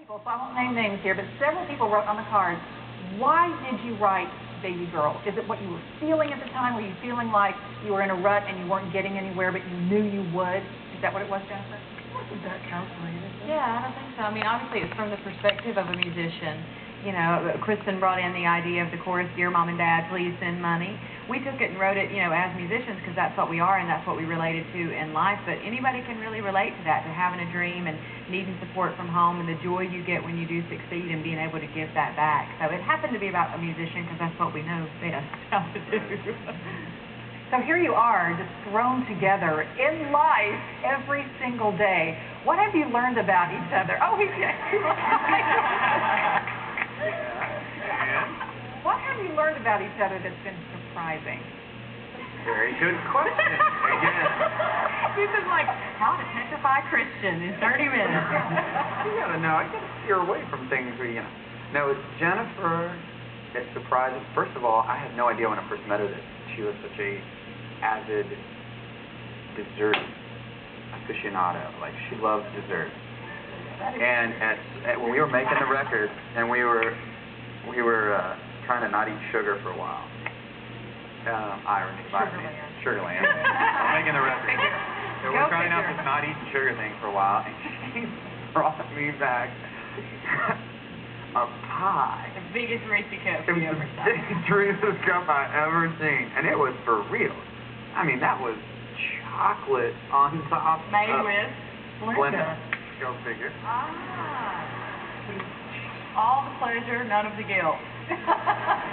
people, so I won't name names here, but several people wrote on the card, why did you write Baby Girl? Is it what you were feeling at the time? Were you feeling like you were in a rut and you weren't getting anywhere, but you knew you would? Is that what it was, Jennifer? Wasn't that calculated? Yeah, I don't think so. I mean, obviously, it's from the perspective of a musician. You know, Kristen brought in the idea of the chorus, Dear Mom and Dad, please send money. We took it and wrote it, you know, as musicians because that's what we are and that's what we related to in life. But anybody can really relate to that, to having a dream and needing support from home and the joy you get when you do succeed and being able to give that back. So it happened to be about a musician because that's what we know best how to do. So here you are, just thrown together in life every single day. What have you learned about each other? Oh, he's What have you learned about each other that's been surprising? Very good question. Again. He's been like, how to petrify Christian in 30 minutes. You gotta know, I gotta steer away from things where, you know. No, it's Jennifer. It surprises. First of all, I had no idea when I first met her that she was such a avid dessert aficionado. Like, she loves dessert. And when we were making the record, and we were trying to not eat sugar for a while. Irony. Sugarland. We're making the record. So we're trying out this not eating sugar thing for a while, and she brought me back a pie. The biggest Reese's cup It was you ever the saw. biggest Reese's cup I ever seen, and it was for real. I mean, that was chocolate on top Made of with Splenda. Go figure. All the pleasure, none of the guilt.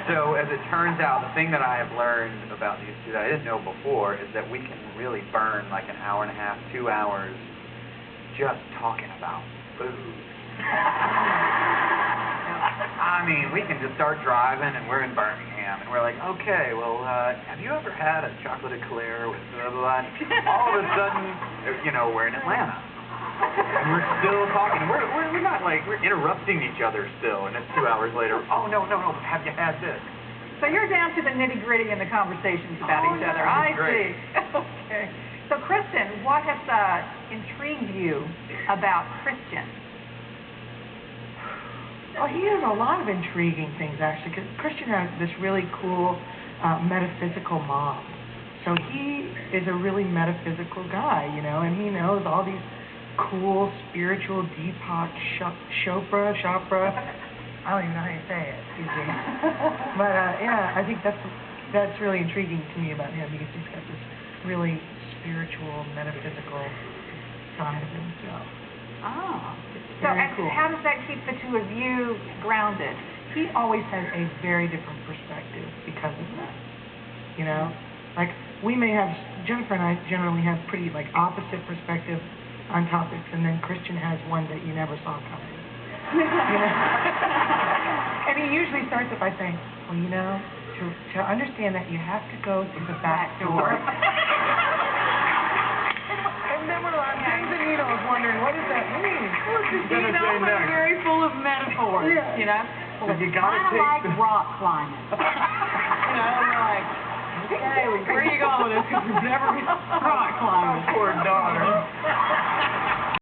So, as it turns out, the thing that I have learned about these two that I didn't know before is that we can really burn like an hour and a half, 2 hours just talking about food. I mean, we can just start driving and we're in Birmingham and we're like, okay, well, have you ever had a chocolate eclair with blah, blah, blah? All of a sudden, you know, we're in Atlanta. And we're still talking. We're not like, we're interrupting each other still, and it's 2 hours later. Oh, no, have you had this? So you're down to the nitty-gritty in the conversations about each other. I see. Okay. So, Kristen, what has intrigued you about Christian? Well, he has a lot of intriguing things, actually, because Christian has this really cool metaphysical mom. So he is a really metaphysical guy, you know, and he knows all these cool spiritual Deepak Chopra. I don't even know how you say it. But yeah, I think that's really intriguing to me about him because he's got this really spiritual, metaphysical side of himself. Oh, so cool. How does that keep the two of you grounded? He always has a very different perspective because of that. You know, like we may have Jennifer and I generally have pretty like opposite perspective on topics, and then Christian has one that you never saw coming. You know? And he usually starts it by saying, well, you know, to understand that you have to go through the back door. And then we're like, pins and needles wondering, what does that mean? You know, we're very full of metaphors, you know? Well, you gotta like rock climbing. You know, we're like, okay, where are you going with this? Because we've never been rock climbing. Poor daughter.